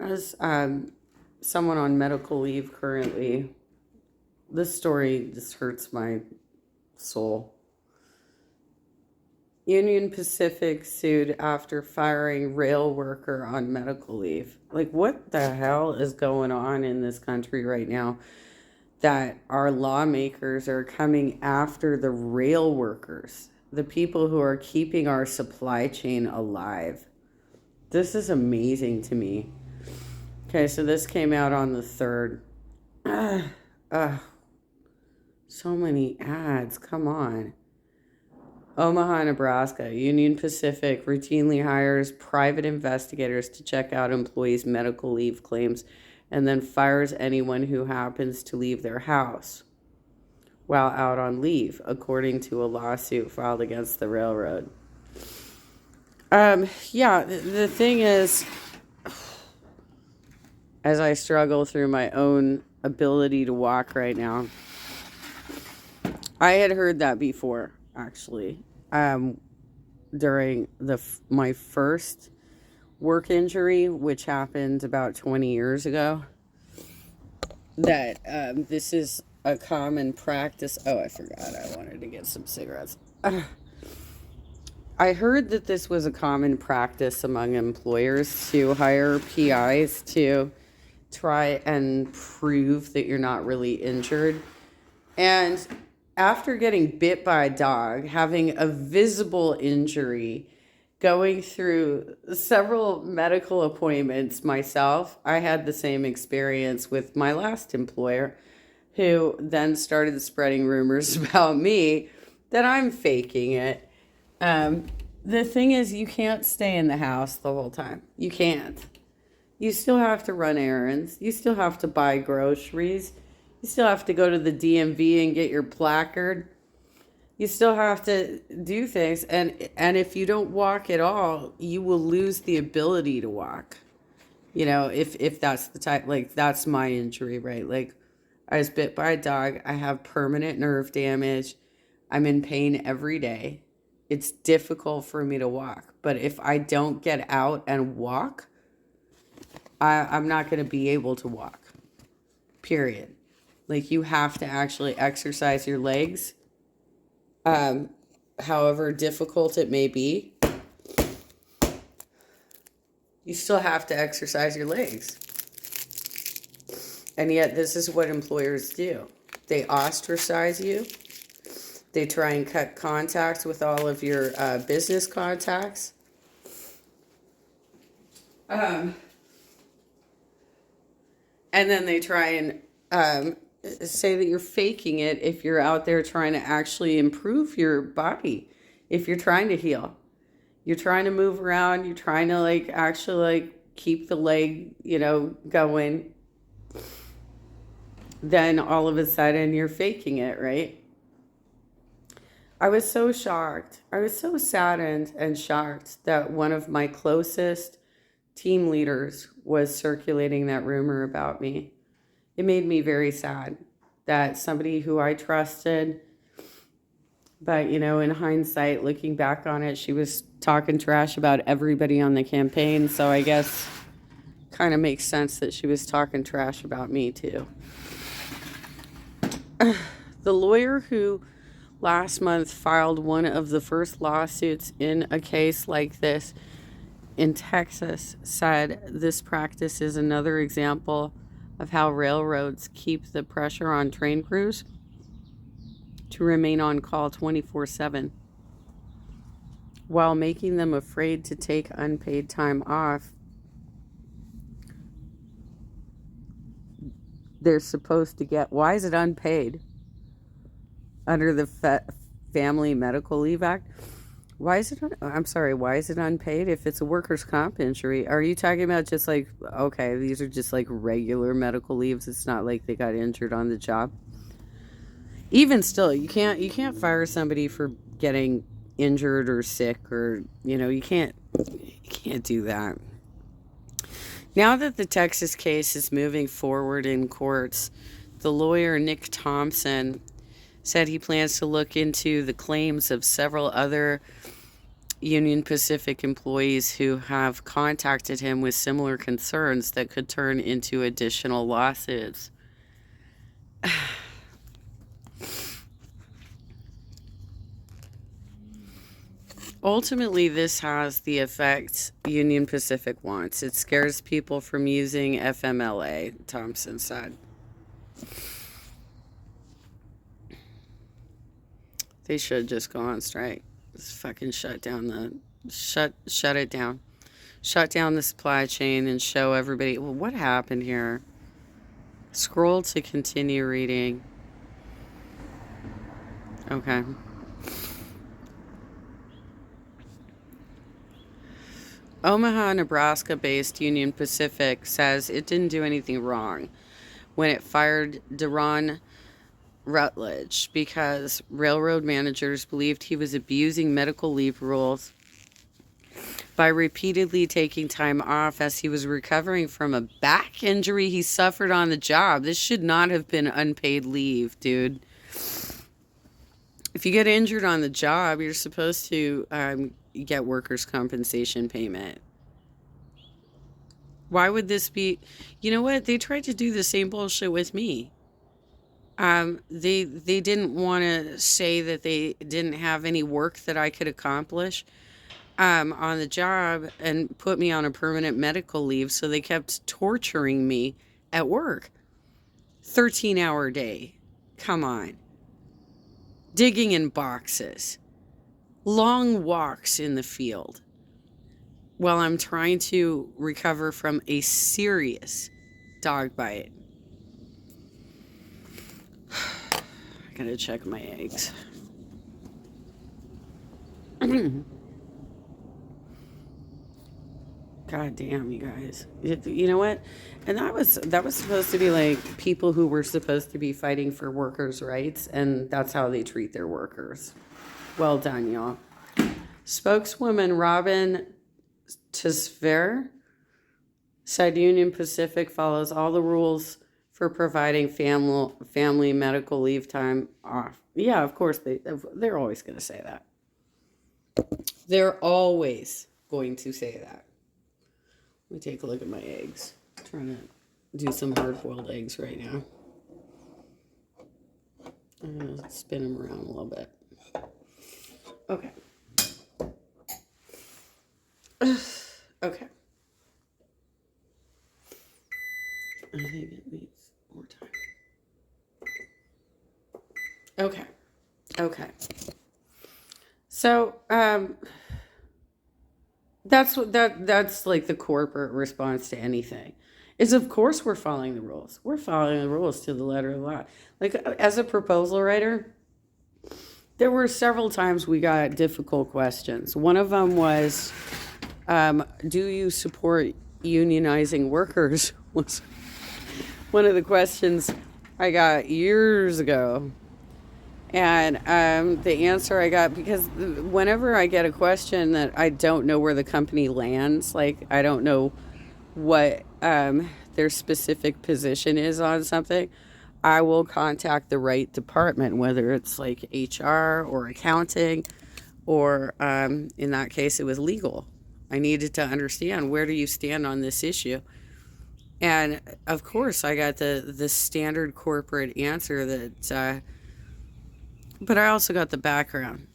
As someone on medical leave currently, this story just hurts my soul. Union Pacific sued after firing rail worker on medical leave. Like, what the hell is going on in this country right now that our lawmakers are coming after the rail workers, the people who are keeping our supply chain alive? This is amazing to me. Okay, so this came out on the 3rd. Uh, so many ads. Come on. Omaha, Nebraska. Union Pacific routinely hires private investigators to check out employees' medical leave claims and then fires anyone who happens to leave their house while out on leave, according to a lawsuit filed against the railroad. Yeah, the thing is, as I struggle through my own ability to walk right now, I had heard that before, actually, during my first work injury, which happened about 20 years ago, that this is a common practice. Oh, I forgot. I wanted to get some cigarettes. I heard that this was a common practice among employers to hire PIs to try and prove that you're not really injured. And after getting bit by a dog, having a visible injury, going through several medical appointments myself, I had the same experience with my last employer, who then started spreading rumors about me that I'm faking it. The thing is, you can't stay in the house the whole time. You can't. You still have to run errands. You still have to buy groceries. You still have to go to the DMV and get your placard. You still have to do things. And if you don't walk at all, you will lose the ability to walk. You know, if that's the type, like, that's my injury, right? Like, I was bit by a dog. I have permanent nerve damage. I'm in pain every day. It's difficult for me to walk. But if I don't get out and walk, I'm not going to be able to walk. Period. Like, you have to actually exercise your legs, however difficult it may be. You still have to exercise your legs. And yet, this is what employers do. They ostracize you. They try and cut contact with all of your business contacts. And then they try and say that you're faking it if you're out there trying to actually improve your body. If you're trying to heal, you're trying to move around, you're trying to actually keep the leg, going. Then all of a sudden you're faking it, right? I was so shocked. I was so saddened and shocked that one of my closest team leaders was circulating that rumor about me. It made me very sad that somebody who I trusted, but in hindsight, looking back on it, she was talking trash about everybody on the campaign. So I guess kind of makes sense that she was talking trash about me too. The lawyer who last month filed one of the first lawsuits in a case like this in Texas said this practice is another example of how railroads keep the pressure on train crews to remain on call 24/7 while making them afraid to take unpaid time off. They're supposed to get. Why is it unpaid? Under the Family Medical Leave Act? Why is it unpaid if it's a workers' comp injury? Are you talking about just okay, these are just regular medical leaves? It's not like they got injured on the job. Even still, you can't fire somebody for getting injured or sick, or you can't do that. Now that the Texas case is moving forward in courts, the lawyer Nick Thompson said he plans to look into the claims of several other Union Pacific employees who have contacted him with similar concerns that could turn into additional lawsuits. Ultimately, this has the effect Union Pacific wants. It scares people from using FMLA, Thompson said. They should just go on strike. Just fucking shut it down. Shut down the supply chain and show everybody, well, what happened here? Scroll to continue reading. Okay. Omaha, Nebraska-based Union Pacific says it didn't do anything wrong when it fired Deron Rutledge because railroad managers believed he was abusing medical leave rules by repeatedly taking time off as he was recovering from a back injury he suffered on the job. This should not have been unpaid leave, dude. If you get injured on the job, you're supposed to get workers' compensation payment. Why would this be? You know what? They tried to do the same bullshit with me. They didn't want to say that they didn't have any work that I could accomplish on the job and put me on a permanent medical leave. So they kept torturing me at work. 13-hour day. Come on. Digging in boxes. Long walks in the field while I'm trying to recover from a serious dog bite. I gotta check my eggs. God damn, you guys. You know what? And that was supposed to be like people who were supposed to be fighting for workers' rights, and that's how they treat their workers. Well done, y'all. Spokeswoman Robin Tesfaye said Union Pacific follows all the rules for providing family medical leave time off. Yeah, of course, they're always going to say that. They're always going to say that. Let me take a look at my eggs. I'm trying to do some hard-boiled eggs right now. I'm going to spin them around a little bit. Okay. Okay. I think it needs more time. Okay. Okay. So, that's like the corporate response to anything. Is of course we're following the rules. We're following the rules to the letter of the law. Like as a proposal writer, there were several times we got difficult questions. One of them was, do you support unionizing workers? Was one of the questions I got years ago. And the answer I got, because whenever I get a question that I don't know where the company lands, like I don't know what their specific position is on something, I will contact the right department, whether it's like HR or accounting, or in that case, it was legal. I needed to understand, where do you stand on this issue? And of course, I got the standard corporate answer that, but I also got the background.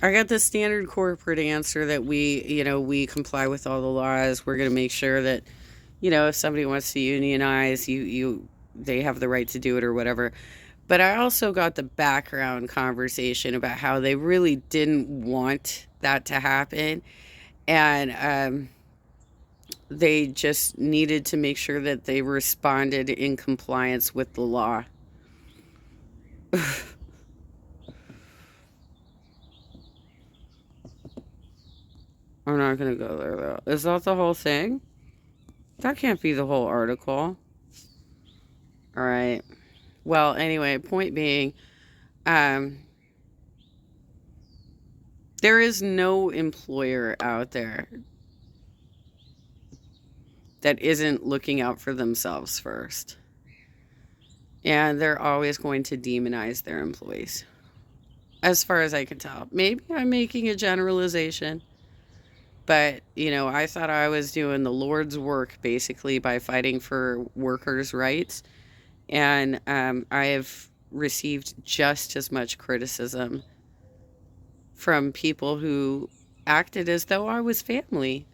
I got the standard corporate answer that we comply with all the laws. We're going to make sure that, if somebody wants to unionize, they have the right to do it or whatever. But I also got the background conversation about how they really didn't want that to happen. And they just needed to make sure that they responded in compliance with the law. I'm not going to go there, though. Is that the whole thing? That can't be the whole article. All right. Well, anyway, point being, there is no employer out there that isn't looking out for themselves first. And they're always going to demonize their employees. as far as I can tell. Maybe I'm making a generalization, but I thought I was doing the Lord's work basically by fighting for workers' rights, and I have received just as much criticism from people who acted as though I was family.